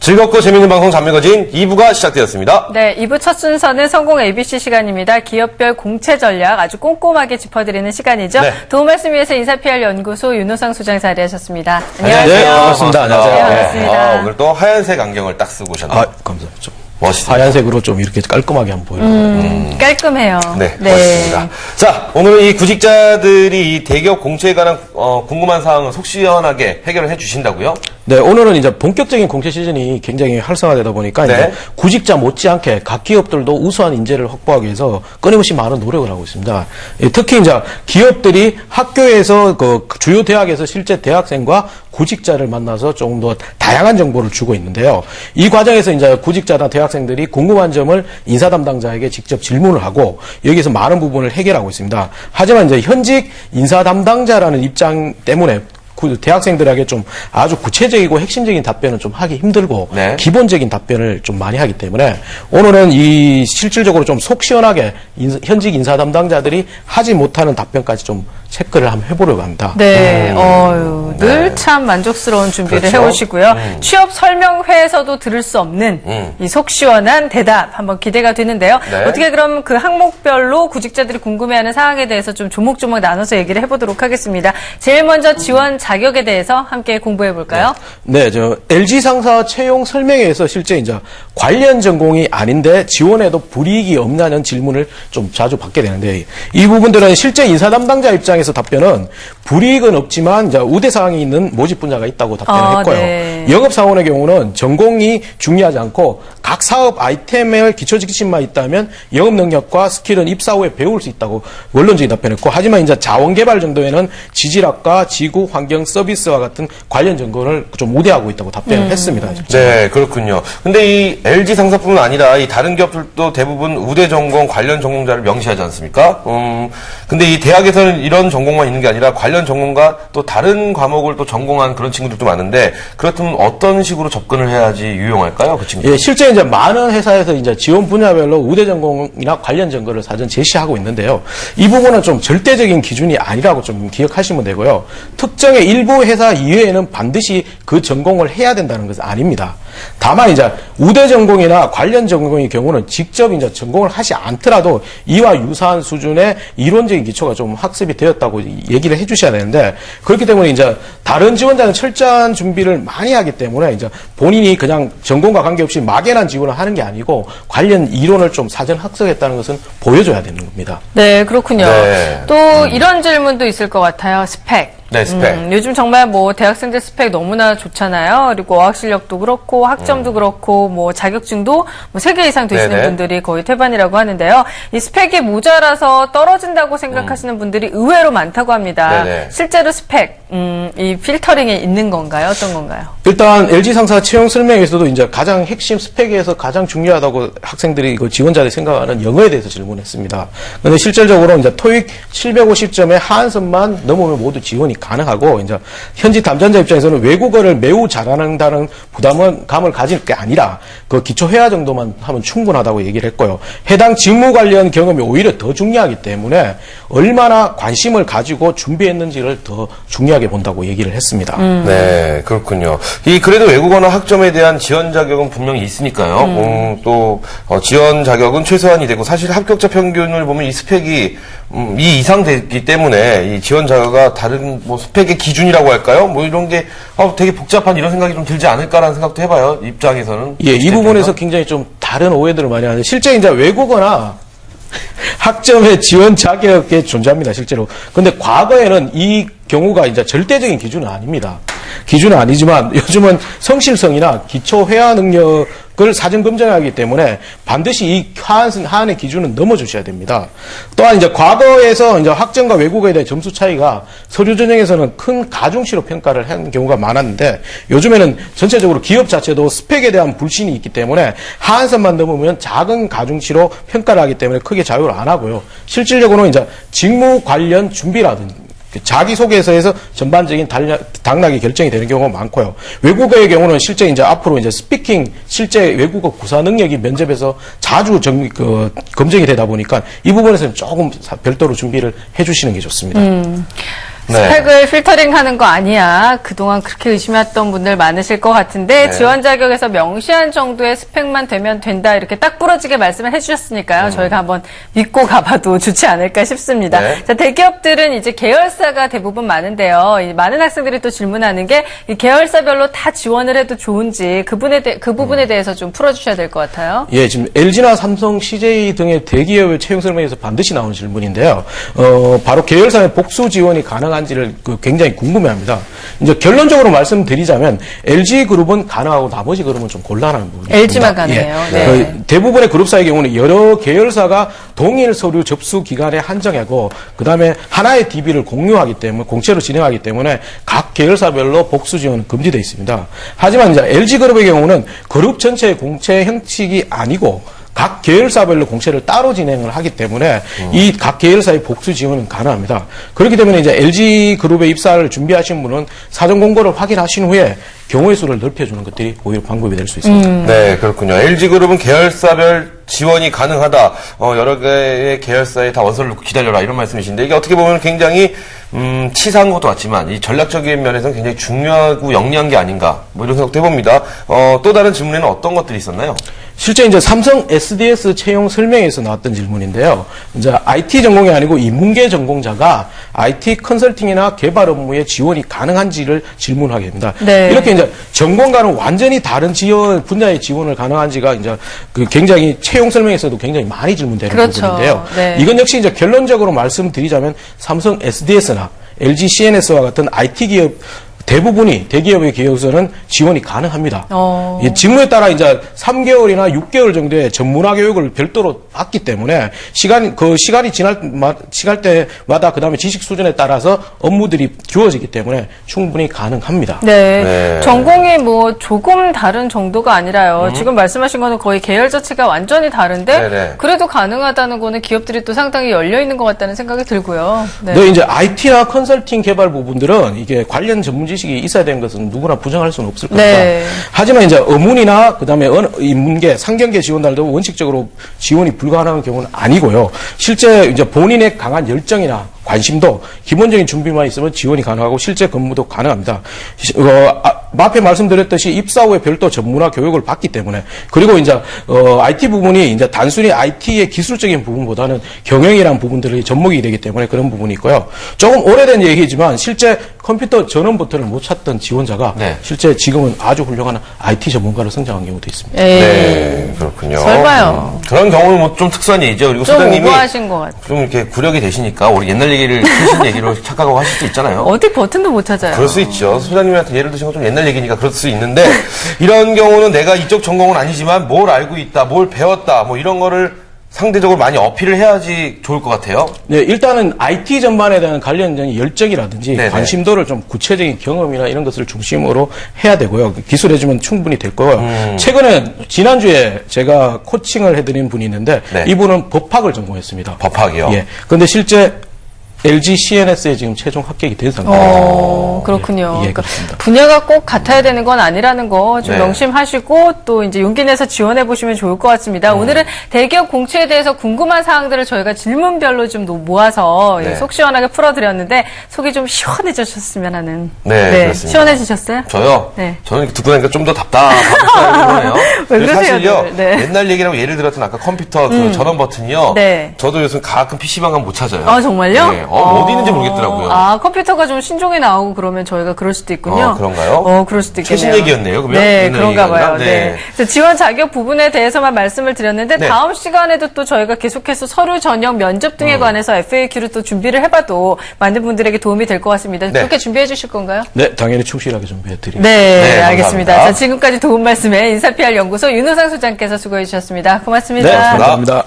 즐겁고 재밌는 방송 잡매거진 2부가 시작되었습니다. 네, 2부 첫 순서는 성공 ABC 시간입니다. 기업별 공채 전략 아주 꼼꼼하게 짚어드리는 시간이죠. 네. 도움 말씀 위해서 인사PR연구소 윤호상 소장 자리하셨습니다. 안녕하세요. 안녕하세요. 반갑습니다. 안녕하세요. 네, 반갑습니다. 오늘 또 하얀색 안경을 딱 쓰고 오셨네요. 감사합니다. 좀 멋있습니다. 하얀색으로 좀 이렇게 깔끔하게 한번 보여요. 깔끔해요. 네, 고맙습니다. 자, 오늘은 이 구직자들이 이 대기업 공채에 관한 궁금한 사항을 속 시원하게 해결을 해주신다고요? 네, 오늘은 이제 본격적인 공채 시즌이 굉장히 활성화되다 보니까 네. 이제 구직자 못지않게 각 기업들도 우수한 인재를 확보하기 위해서 끊임없이 많은 노력을 하고 있습니다. 특히 이제 기업들이 학교에서 그 주요 대학에서 실제 대학생과 구직자를 만나서 조금 더 다양한 정보를 주고 있는데요. 이 과정에서 이제 구직자나 대학생들이 궁금한 점을 인사 담당자에게 직접 질문을 하고 여기서 많은 부분을 해결하고 있습니다. 하지만 이제 현직 인사 담당자라는 입장 때문에 대학생들에게 좀 아주 구체적이고 핵심적인 답변을 좀 하기 힘들고 네. 기본적인 답변을 좀 많이 하기 때문에 오늘은 이 실질적으로 좀 속 시원하게 현직 인사 담당자들이 하지 못하는 답변까지 좀 체크를 한번 해보려고 합니다. 네, 늘 참 만족스러운 준비를 그렇죠. 해오시고요. 취업 설명회에서도 들을 수 없는 이 속 시원한 대답 한번 기대가 되는데요. 네. 어떻게 그럼 그 항목별로 구직자들이 궁금해하는 사항에 대해서 좀 조목조목 나눠서 얘기를 해보도록 하겠습니다. 제일 먼저 지원 자격에 대해서 함께 공부해 볼까요? 네, LG 상사 채용 설명회에서 실제 이제 관련 전공이 아닌데 지원해도 불이익이 없냐는 질문을 좀 자주 받게 되는데 이 부분들은 실제 인사 담당자 입장에서 답변은 불이익은 없지만 이제 우대 사항이 있는 모집 분야가 있다고 답변을 했고요. 네. 영업 사원의 경우는 전공이 중요하지 않고 각 사업 아이템의 기초 지식만 있다면 영업 능력과 스킬은 입사 후에 배울 수 있다고 원론적인 답변했고 하지만 이제 자원 개발 정도에는 지질학과 지구 환경 서비스와 같은 관련 전공을 좀 우대하고 있다고 답변을 했습니다. 네, 그렇군요. 근데 이 LG 상사뿐만 아니라 이 다른 기업들도 대부분 우대 전공, 관련 전공자를 명시하지 않습니까? 근데 이 대학에서는 이런 전공만 있는 게 아니라 관련 전공과 또 다른 과목을 또 전공한 그런 친구들도 많은데 그렇다면 어떤 식으로 접근을 해야지 유용할까요? 그 친구들? 예, 실제 이제 많은 회사에서 이제 지원 분야별로 우대 전공이나 관련 전공을 사전 제시하고 있는데요. 이 부분은 좀 절대적인 기준이 아니라고 좀 기억하시면 되고요. 특정의 일부 회사 이외에는 반드시 그 전공을 해야 된다는 것은 아닙니다. 다만 이제 우대 전공이나 관련 전공의 경우는 직접 이제 전공을 하지 않더라도 이와 유사한 수준의 이론적인 기초가 좀 학습이 되었다고 얘기를 해주셔야 되는데 그렇기 때문에 이제 다른 지원자는 철저한 준비를 많이 하기 때문에 이제 본인이 그냥 전공과 관계없이 막연한 지원을 하는 게 아니고 관련 이론을 좀 사전 학습했다는 것은 보여줘야 되는 겁니다. 네, 그렇군요. 네. 또 이런 질문도 있을 것 같아요. 스펙. 네, 스펙. 요즘 정말 뭐 대학생들 스펙 너무나 좋잖아요. 그리고 어학 실력도 그렇고 학점도 그렇고 뭐 자격증도 뭐 3개 이상 되시는 네네. 분들이 거의 태반이라고 하는데요. 이 스펙이 모자라서 떨어진다고 생각하시는 분들이 의외로 많다고 합니다. 네네. 실제로 스펙, 이 필터링에 있는 건가요? 어떤 건가요? 일단 LG 상사 채용 설명에서도 이제 가장 핵심 스펙에서 가장 중요하다고 학생들이 그 지원자들이 생각하는 영어에 대해서 질문했습니다. 그런데 실질적으로 이제 토익 750점의 하한선만 넘으면 모두 지원이 가능하고 이제 현지 담전자 입장에서는 외국어를 매우 잘하는다는 부담감을 가질 게 아니라 그 기초 회화 정도만 하면 충분하다고 얘기를 했고요. 해당 직무 관련 경험이 오히려 더 중요하기 때문에 얼마나 관심을 가지고 준비했는지를 더 중요하게 본다고 얘기를 했습니다. 네, 그렇군요. 그래도 외국어나 학점에 대한 지원 자격은 분명히 있으니까요. 또 지원 자격은 최소한이 되고 사실 합격자 평균을 보면 이 스펙이 2 이상 되기 때문에 이 지원 자격가 다른 뭐 스펙의 기준이라고 할까요? 뭐 이런 게 되게 복잡한 이런 생각이 좀 들지 않을까라는 생각도 해봐요. 입장에서는. 예, 이 부분에서 굉장히 좀 다른 오해들을 많이 하는데 실제 이제 외국어나 학점의 지원 자격에 존재합니다, 실제로. 근데 과거에는 이 경우가 이제 절대적인 기준은 아닙니다. 기준은 아니지만 요즘은 성실성이나 기초 회화 능력을 사전 검증하기 때문에 반드시 이 하한의 기준은 넘어주셔야 됩니다. 또한 이제 과거에서 이제 학점과 외국어에 대한 점수 차이가 서류 전형에서는 큰 가중치로 평가를 하는 경우가 많았는데 요즘에는 전체적으로 기업 자체도 스펙에 대한 불신이 있기 때문에 하한선만 넘으면 작은 가중치로 평가를 하기 때문에 크게 자유를 안 하고요. 실질적으로는 이제 직무 관련 준비라든지 자기소개서에서 전반적인 당락이 결정이 되는 경우가 많고요. 외국어의 경우는 실제 이제 앞으로 이제 스피킹, 실제 외국어 구사 능력이 면접에서 자주 검증이 되다 보니까 이 부분에서는 조금 별도로 준비를 해주시는 게 좋습니다. 네. 스펙을 필터링하는 거 아니야. 그동안 그렇게 의심했던 분들 많으실 것 같은데 네. 지원 자격에서 명시한 정도의 스펙만 되면 된다 이렇게 딱 부러지게 말씀을 해주셨으니까요. 저희가 한번 믿고 가봐도 좋지 않을까 싶습니다. 네. 자, 대기업들은 이제 계열사가 대부분 많은데요. 이 많은 학생들이 또 질문하는 게 이 계열사별로 다 지원을 해도 좋은지 그 부분에 대해서 좀 풀어주셔야 될 것 같아요. 예, 지금 LG나 삼성, CJ 등의 대기업의 채용 설명에서 반드시 나오는 질문인데요. 바로 계열사의 복수 지원이 가능한지를 굉장히 궁금해합니다. 이제 결론적으로 말씀드리자면 LG 그룹은 가능하고 나머지 그룹은 좀 곤란한 부분입니다. LG만 가능해요. 예. 네. 대부분의 그룹사의 경우는 여러 계열사가 동일 서류 접수 기간에 한정하고 그다음에 하나의 DB를 공유하기 때문에 공채로 진행하기 때문에 각 계열사별로 복수 지원은 금지되어 있습니다. 하지만 이제 LG 그룹의 경우는 그룹 전체의 공채 형식이 아니고 각 계열사별로 공채를 따로 진행을 하기 때문에 이 각 계열사의 복수 지원은 가능합니다. 그렇기 때문에 이제 LG 그룹에 입사를 준비하신 분은 사전 공고를 확인하신 후에 경우의 수를 넓혀주는 것들이 오히려 방법이 될 수 있습니다. 네, 그렇군요. LG그룹은 계열사별 지원이 가능하다. 여러 개의 계열사에 다 원서를 넣고 기다려라. 이런 말씀이신데, 이게 어떻게 보면 굉장히, 치사한 것도 같지만, 이 전략적인 면에서는 굉장히 중요하고 영리한 게 아닌가. 뭐 이런 생각도 해봅니다. 또 다른 질문에는 어떤 것들이 있었나요? 실제 이제 삼성 SDS 채용 설명에서 나왔던 질문인데요. 이제 IT 전공이 아니고 인문계 전공자가 IT 컨설팅이나 개발 업무에 지원이 가능한지를 질문하게 됩니다. 네. 이렇게 이제 전공과는 완전히 다른 분야의 지원을 가능한지가 이제 굉장히 채용 설명에서도 굉장히 많이 질문되는 그렇죠. 부분인데요. 네. 이건 역시 이제 결론적으로 말씀드리자면 삼성 SDS나 LG CNS와 같은 IT 기업 대부분이 대기업의 기업에서는 지원이 가능합니다. 이 직무에 따라 이제 3개월이나 6개월 정도의 전문화 교육을 별도로 받기 때문에 시간이 지날 때마다 그다음에 지식 수준에 따라서 업무들이 주어지기 때문에 충분히 가능합니다. 네. 네. 전공이 뭐 조금 다른 정도가 아니라요. 지금 말씀하신 거는 거의 계열 자체가 완전히 다른데 네네. 그래도 가능하다는 거는 기업들이 또 상당히 열려 있는 것 같다는 생각이 들고요. 네. 네, 이제 IT나 컨설팅 개발 부분들은 이게 관련 전문 지식이 있어야 되는 것은 누구나 부정할 수는 없을 겁니다. 네. 하지만 이제 어문이나 그다음에 인문계, 상경계 지원달도 원칙적으로 지원이 불가능한 경우는 아니고요. 실제 이제 본인의 강한 열정이나 관심도 기본적인 준비만 있으면 지원이 가능하고 실제 근무도 가능합니다. 앞에 말씀드렸듯이 입사 후에 별도 전문화 교육을 받기 때문에 그리고 이제 IT 부분이 이제 단순히 IT의 기술적인 부분보다는 경영이라는 부분들이 접목이 되기 때문에 그런 부분이 있고요. 조금 오래된 얘기지만 실제 컴퓨터 전원 버튼을 못 찾던 지원자가 네. 실제 지금은 아주 훌륭한 IT 전문가로 성장한 경우도 있습니다. 네, 그렇군요. 설마요. 그런 경우는 뭐 좀 특수한 얘기죠. 그리고 좀 소장님이 오버하신 것 같아요. 좀 이렇게 구력이 되시니까 우리 옛날 얘기를 최신 얘기로 착각하고 하실 수 있잖아요. 어디 버튼도 못 찾아요. 그럴 수 있죠. 소장님한테 예를 드신 건 좀 옛날 얘기니까 그럴 수 있는데 이런 경우는 내가 이쪽 전공은 아니지만 뭘 알고 있다, 뭘 배웠다, 뭐 이런 거를 상대적으로 많이 어필을 해야지 좋을 것 같아요. 네, 일단은 IT 전반에 대한 관련된 열정이라든지 네네. 관심도를 좀 구체적인 경험이나 이런 것을 중심으로 해야 되고요. 기술해주면 충분히 될 거고요. 최근에 지난주에 제가 코칭을 해드린 분이 있는데 네. 이분은 법학을 전공했습니다. 법학이요? 예. 근데 실제 LG CNS에 지금 최종 합격이 된 상태입니다. 그렇군요. 예, 그러니까 그렇습니다. 분야가 꼭 같아야 되는 건 아니라는 거 좀 네. 명심하시고 또 이제 용기 내서 지원해 보시면 좋을 것 같습니다. 오늘은 대기업 공채에 대해서 궁금한 사항들을 저희가 질문별로 좀 모아서 네. 속 시원하게 풀어드렸는데 속이 좀 시원해지셨으면 하는. 네, 그렇습니다. 시원해지셨어요? 저요? 네. 저는 이렇게 듣고 나니까 좀 더 답답하네요. 왜 그러세요, 사실요, 늘? 네. 옛날 얘기라고 예를 들었던 아까 컴퓨터 그 전원 버튼이요. 네. 저도 요즘 가끔 PC방 가면 못 찾아요. 아, 정말요? 네. 어디 있는지 모르겠더라고요. 아, 컴퓨터가 좀 신종이 나오고 그러면 저희가 그럴 수도 있군요. 그런가요? 그럴 수도 있겠네요. 최신 얘기였네요, 그러면? 네, 옛날 그런가 얘기가 봐요. 아니라? 네. 네. 그래서 지원 자격 부분에 대해서만 말씀을 드렸는데 네. 다음 시간에도 또 저희가 계속해서 서류 전형 면접 등에 관해서 FAQ를 또 준비를 해봐도 많은 분들에게 도움이 될 것 같습니다. 네. 그렇게 준비해 주실 건가요? 네, 당연히 충실하게 준비해드립니다. 네, 네, 알겠습니다. 감사합니다. 자, 지금까지 도움 말씀에 인사PR 연구소 윤호상 소장께서 수고해 주셨습니다. 고맙습니다. 네, 감사합니다.